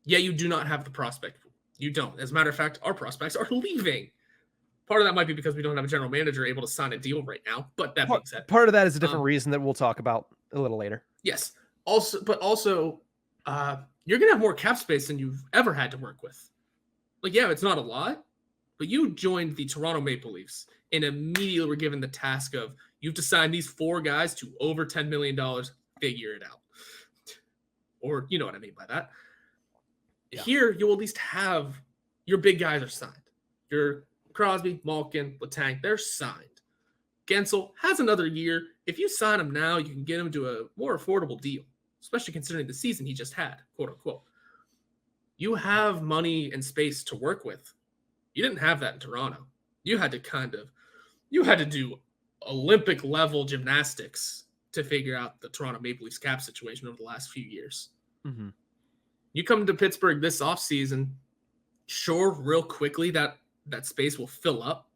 Speaker 2: yeah, you do not have the prospect pool. You don't. As a matter of fact, our prospects are leaving. Part of that might be because we don't have a general manager able to sign a deal right now. But that being said,
Speaker 1: part of that is a different reason that we'll talk about a little later.
Speaker 2: Yes. Also, you're going to have more cap space than you've ever had to work with. Like, yeah, it's not a lot, but you joined the Toronto Maple Leafs and immediately were given the task of you have to sign these 4 guys to over $10 million. Figure it out. Or you know what I mean by that. Yeah. Here, you'll at least have your big guys are signed. Your Crosby, Malkin, Letang, they're signed. Gensel has another year. If you sign him now, you can get him to a more affordable deal, especially considering the season he just had, quote unquote. You have money and space to work with. You didn't have that in Toronto. You had to do Olympic level gymnastics to figure out the Toronto Maple Leafs cap situation over the last few years.
Speaker 1: Mm-hmm.
Speaker 2: You come to Pittsburgh this offseason, sure, real quickly that space will fill up.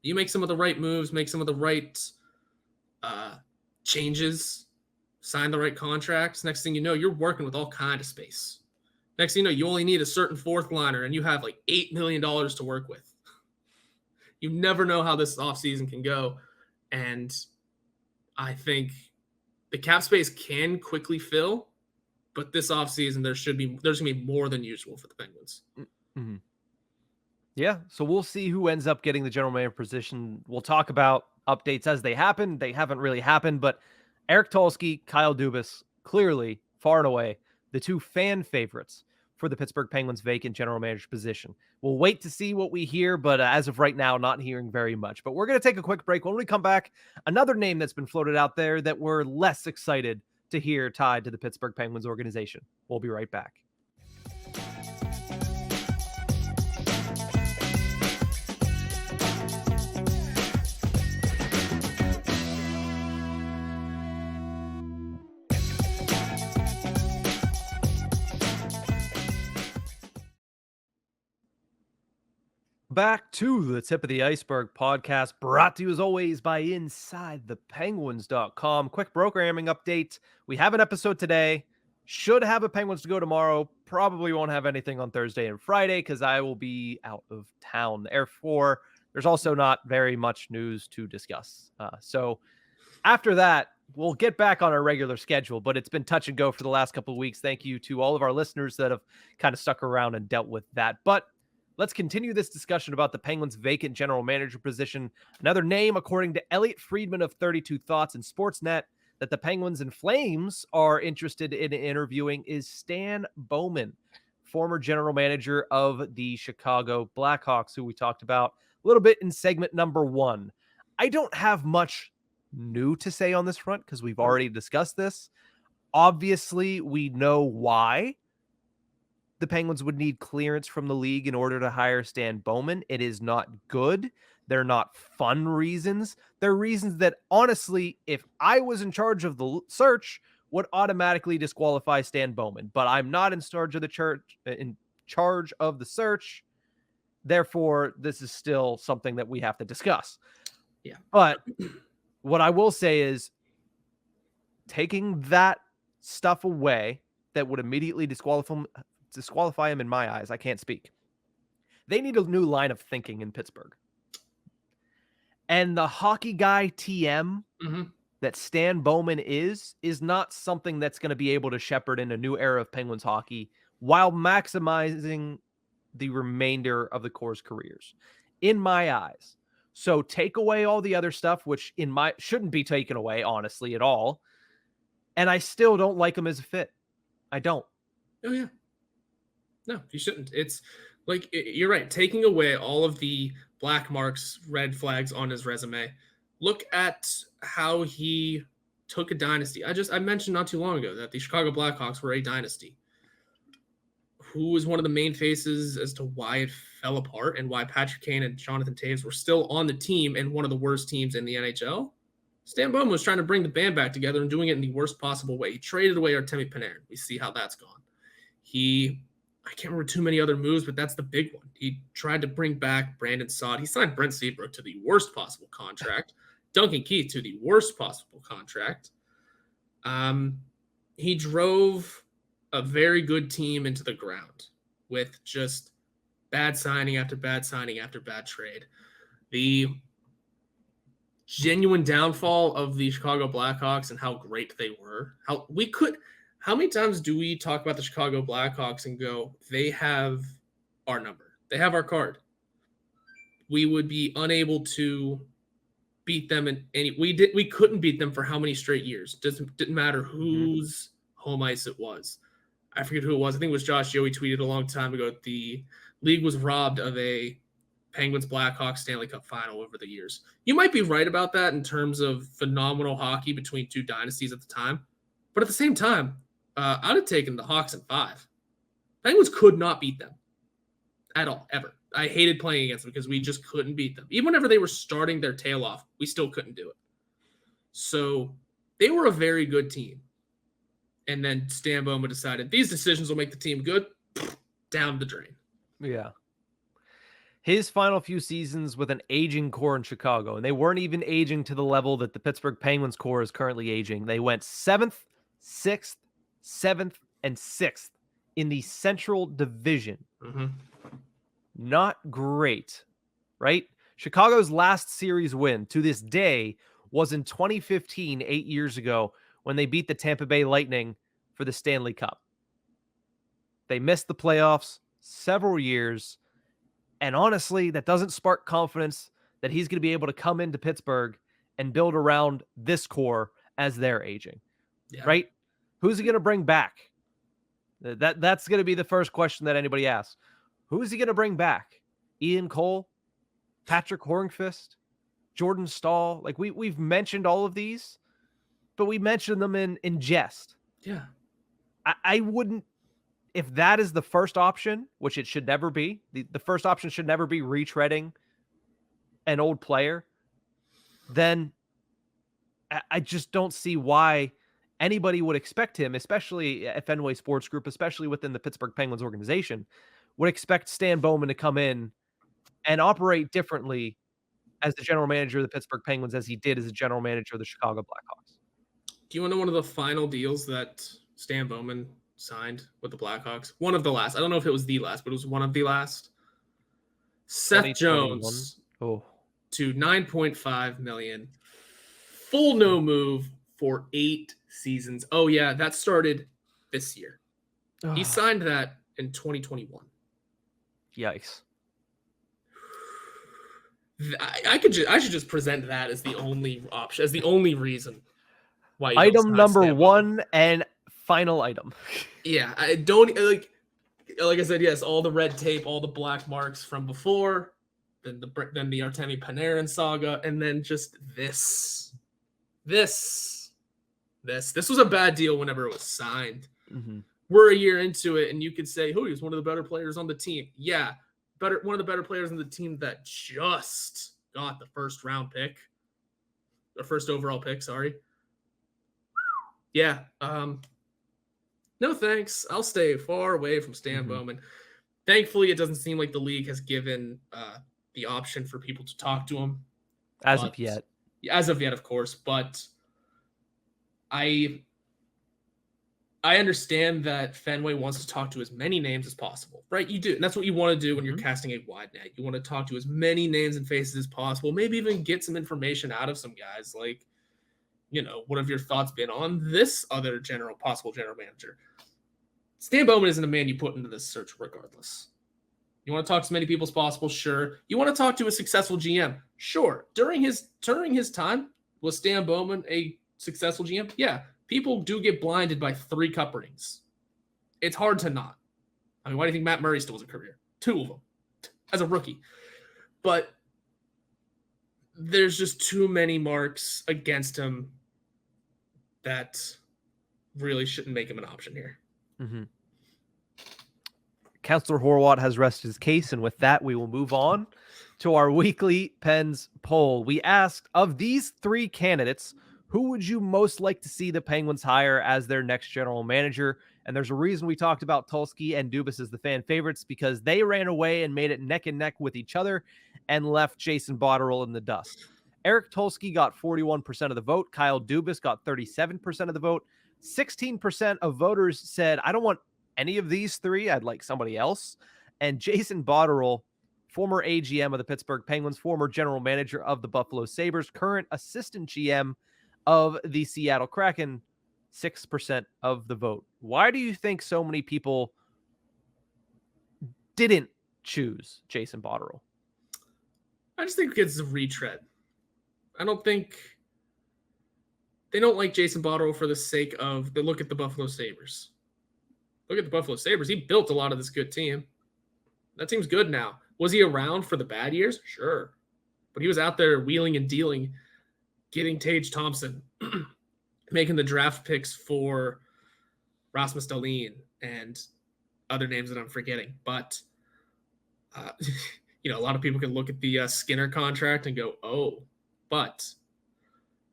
Speaker 2: You make some of the right moves, make some of the right changes, sign the right contracts. Next thing you know, you're working with all kind of space. Next thing you know, you only need a certain fourth liner and you have like $8 million to work with. You never know how this offseason can go. And I think the cap space can quickly fill, but this offseason there's going to be more than usual for the Penguins.
Speaker 1: Mm-hmm. Yeah, so we'll see who ends up getting the general manager position. We'll talk about updates as they happen. They haven't really happened, but Eric Tulsky, Kyle Dubas, clearly, far and away, the 2 fan favorites for the Pittsburgh Penguins vacant general manager position. We'll wait to see what we hear, but as of right now, not hearing very much. But we're going to take a quick break. When we come back, another name that's been floated out there that we're less excited to hear tied to the Pittsburgh Penguins organization. We'll be right back. Back to the Tip of the Ice-Burgh podcast, brought to you as always by InsideThePenguins.com. Quick programming update. We have an episode today. Should have a Penguins to go tomorrow. Probably won't have anything on Thursday and Friday because I will be out of town. Therefore, there's also not very much news to discuss. So after that, we'll get back on our regular schedule, but it's been touch and go for the last couple of weeks. Thank you to all of our listeners that have kind of stuck around and dealt with that. But let's continue this discussion about the Penguins' vacant general manager position. Another name, according to Elliot Friedman of 32 Thoughts and Sportsnet, that the Penguins and Flames are interested in interviewing is Stan Bowman, former general manager of the Chicago Blackhawks, who we talked about a little bit in segment number 1. I don't have much new to say on this front because we've already discussed this. Obviously, we know why the Penguins would need clearance from the league in order to hire Stan Bowman. It is not good. They're not fun reasons. They're reasons that, honestly, if I was in charge of the search, would automatically disqualify Stan Bowman. But I'm not in charge of the search. Therefore, this is still something that we have to discuss.
Speaker 2: Yeah.
Speaker 1: But what I will say is, taking that stuff away that would immediately disqualify him in my eyes. I can't speak. They need a new line of thinking in Pittsburgh. And the hockey guy TM that Stan Bowman is not something that's going to be able to shepherd in a new era of Penguins hockey while maximizing the remainder of the core's careers, in my eyes. So take away all the other stuff, which shouldn't be taken away, honestly, at all. And I still don't like him as a fit. I don't.
Speaker 2: Oh, yeah. No, you shouldn't. It's like, you're right. Taking away all of the black marks, red flags on his resume. Look at how he took a dynasty. I mentioned not too long ago that the Chicago Blackhawks were a dynasty. who was one of the main faces as to why it fell apart and why Patrick Kane and Jonathan Toews were still on the team and one of the worst teams in the NHL. Stan Bowman was trying to bring the band back together and doing it in the worst possible way. He traded away Artemi Panarin. We see how that's gone. I can't remember too many other moves, but that's the big one. He tried to bring back Brandon Saad. He signed Brent Seabrook to the worst possible contract. Duncan Keith to the worst possible contract. He drove a very good team into the ground with just bad signing after bad signing after bad trade. The genuine downfall of the Chicago Blackhawks and how great they were. How many times do we talk about the Chicago Blackhawks and go, they have our number. They have our card. We would be unable to beat them we couldn't beat them for how many straight years. Didn't matter whose home ice it was. I forget who it was. I think it was Josh Yohe tweeted a long time ago. The league was robbed of a Penguins Blackhawks Stanley Cup final over the years. You might be right about that in terms of phenomenal hockey between two dynasties at the time. But at the same time, I'd have taken the Hawks in 5. Penguins could not beat them at all, ever. I hated playing against them because we just couldn't beat them. Even whenever they were starting their tail off, we still couldn't do it. So they were a very good team. And then Stan Bowman decided these decisions will make the team good. Down the drain.
Speaker 1: Yeah. His final few seasons with an aging core in Chicago, and they weren't even aging to the level that the Pittsburgh Penguins core is currently aging. They went 7th, 6th, 7th, and 6th in the Central Division. Not great, right? Chicago's last series win to this day was in 2015, 8 years ago, when they beat the Tampa Bay Lightning for the Stanley Cup. They missed the playoffs several years, and honestly, that doesn't spark confidence that he's going to be able to come into Pittsburgh and build around this core as they're aging, right? Who's he going to bring back? That's going to be the first question that anybody asks. Who is he going to bring back? Ian Cole, Patrick Hornqvist, Jordan Stahl. Like we've mentioned all of these, but we mentioned them in jest.
Speaker 2: Yeah.
Speaker 1: I wouldn't, if that is the first option, which it should never be, the first option should never be retreading an old player, then I just don't see why anybody would expect him, especially at Fenway Sports Group, especially within the Pittsburgh Penguins organization, would expect Stan Bowman to come in and operate differently as the general manager of the Pittsburgh Penguins as he did as the general manager of the Chicago Blackhawks.
Speaker 2: Do you want to know one of the final deals that Stan Bowman signed with the Blackhawks? One of the last. I don't know if it was the last, but it was one of the last. Seth Jones to $9.5 million. Full no move for 8 seasons. Oh, yeah, that started this year. He signed that in 2021.
Speaker 1: Yikes.
Speaker 2: I should just present that as the only option, as the only reason why.
Speaker 1: Item number 1 and final item.
Speaker 2: Yeah, I don't like I said. Yes, all the red tape, all the black marks from before, then the Artemi Panarin saga, and then just this. This was a bad deal whenever it was signed. We're a year into it, and you could say, he was one of the better players on the team. Yeah, one of the better players on the team that just got the first overall pick, sorry. Yeah. No thanks. I'll stay far away from Stan Bowman. Thankfully, it doesn't seem like the league has given the option for people to talk to him.
Speaker 1: As of yet, of
Speaker 2: course. But I understand that Fenway wants to talk to as many names as possible, right? You do. And that's what you want to do when you're casting a wide net. You want to talk to as many names and faces as possible, maybe even get some information out of some guys. Like, what have your thoughts been on this other possible general manager? Stan Bowman isn't a man you put into this search regardless. You want to talk to as many people as possible? Sure. You want to talk to a successful GM? Sure. During his time, was Stan Bowman a successful GM? Yeah. People do get blinded by 3 cup rings. It's hard to not. I mean, why do you think Matt Murray still has a career? 2 of them as a rookie. But there's just too many marks against him that really shouldn't make him an option here.
Speaker 1: Counselor Horwat has rested his case, and with that, we will move on to our weekly Pens poll. We asked, of these three candidates, who would you most like to see the Penguins hire as their next general manager? And there's a reason we talked about Tulsky and Dubas as the fan favorites, because they ran away and made it neck and neck with each other and left Jason Botterill in the dust. Eric Tulsky got 41% of the vote. Kyle Dubas got 37% of the vote. 16% of voters said, I don't want any of these three. I'd like somebody else. And Jason Botterill, former AGM of the Pittsburgh Penguins, former general manager of the Buffalo Sabres, current assistant GM of the Seattle Kraken, 6% of the vote. Why do you think so many people didn't choose Jason Botterill?
Speaker 2: I just think it's a retread. I don't think they don't like Jason Botterill for the sake of they look at the Buffalo Sabres. Look at the Buffalo Sabres. He built a lot of this good team. That team's good now. Was he around for the bad years? Sure. But he was out there wheeling and dealing, getting Tage Thompson, making the draft picks for Rasmus Dahlin and other names that I'm forgetting. But, a lot of people can look at the Skinner contract and go, oh, but,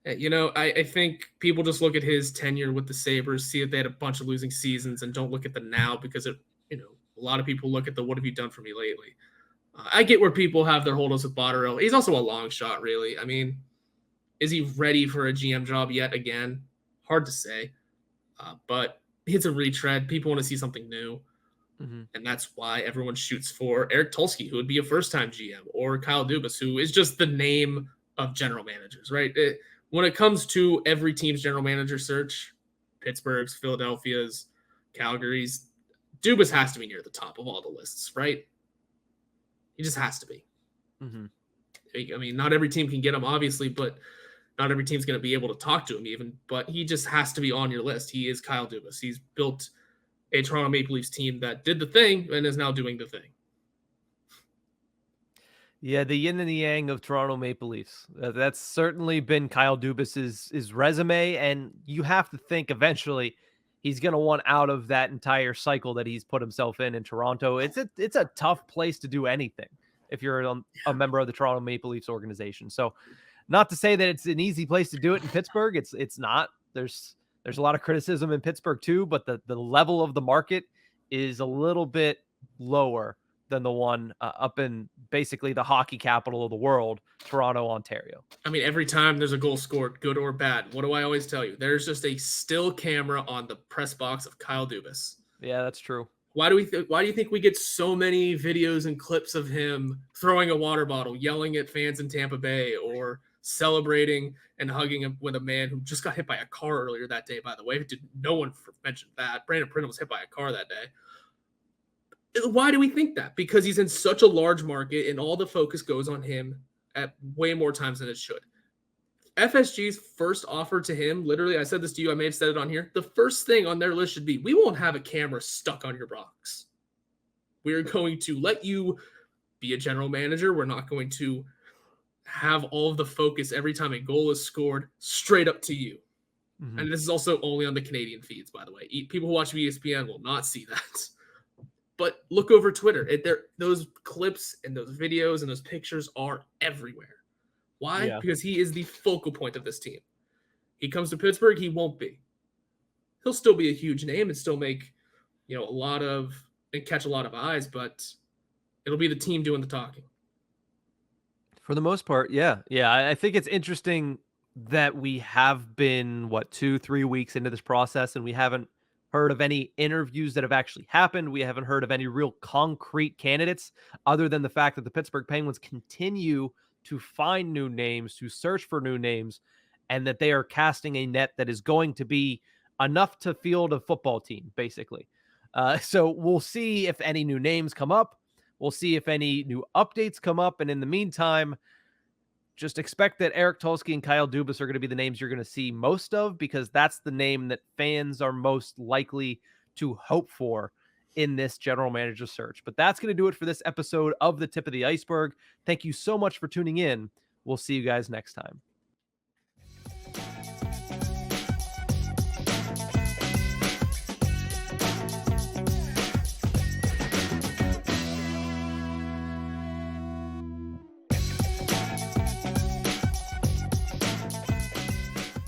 Speaker 2: I think people just look at his tenure with the Sabres, see that they had a bunch of losing seasons and don't look at the now because, a lot of people look at the what have you done for me lately. I get where people have their holdups with Botterill. He's also a long shot, really. I mean, is he ready for a GM job yet again? Hard to say. But it's a retread. People want to see something new. Mm-hmm. And that's why everyone shoots for Eric Tulsky, who would be a first-time GM, or Kyle Dubas, who is just the name of general managers, right? When it comes to every team's general manager search, Pittsburgh's, Philadelphia's, Calgary's, Dubas has to be near the top of all the lists, right? He just has to be. Mm-hmm. I mean, not every team can get him, obviously, but not every team's going to be able to talk to him even, but he just has to be on your list. He is Kyle Dubas. He's built a Toronto Maple Leafs team that did the thing and is now doing the thing.
Speaker 1: Yeah, the yin and the yang of Toronto Maple Leafs. That's certainly been Kyle Dubas's resume, and you have to think eventually he's going to want out of that entire cycle that he's put himself in Toronto. It's a tough place to do anything if you're a member of the Toronto Maple Leafs organization. So, not to say that it's an easy place to do it in Pittsburgh. It's not. There's a lot of criticism in Pittsburgh too, but the level of the market is a little bit lower than the one up in basically the hockey capital of the world, Toronto, Ontario.
Speaker 2: I mean, every time there's a goal scored, good or bad, what do I always tell you? There's just a still camera on the press box of Kyle Dubas.
Speaker 1: Yeah, that's true.
Speaker 2: Why do you think we get so many videos and clips of him throwing a water bottle, yelling at fans in Tampa Bay, or celebrating and hugging him with a man who just got hit by a car earlier that day, by the way? No one mentioned that. Brandon Pringle was hit by a car that day. Why do we think that? Because he's in such a large market and all the focus goes on him at way more times than it should. FSG's first offer to him, literally, I said this to you, I may have said it on here, the first thing on their list should be, we won't have a camera stuck on your box. We're going to let you be a general manager. We're not going to have all of the focus every time a goal is scored straight up to you. Mm-hmm. And this is also only on the Canadian feeds, by the way. People who watch ESPN will not see that. But look over Twitter. Those clips and those videos and those pictures are everywhere. Why? Yeah. Because he is the focal point of this team. He comes to Pittsburgh, he won't be. He'll still be a huge name and still make, and catch a lot of eyes, but it'll be the team doing the talking.
Speaker 1: For the most part, yeah. Yeah, I think it's interesting that we have been, 2-3 weeks into this process, and we haven't heard of any interviews that have actually happened. We haven't heard of any real concrete candidates other than the fact that the Pittsburgh Penguins continue to find new names, to search for new names, and that they are casting a net that is going to be enough to field a football team, basically. So we'll see if any new names come up. We'll see if any new updates come up. And in the meantime, just expect that Eric Tulsky and Kyle Dubas are going to be the names you're going to see most of, because that's the name that fans are most likely to hope for in this general manager search. But that's going to do it for this episode of The Tip of the Ice-Burgh. Thank you so much for tuning in. We'll see you guys next time.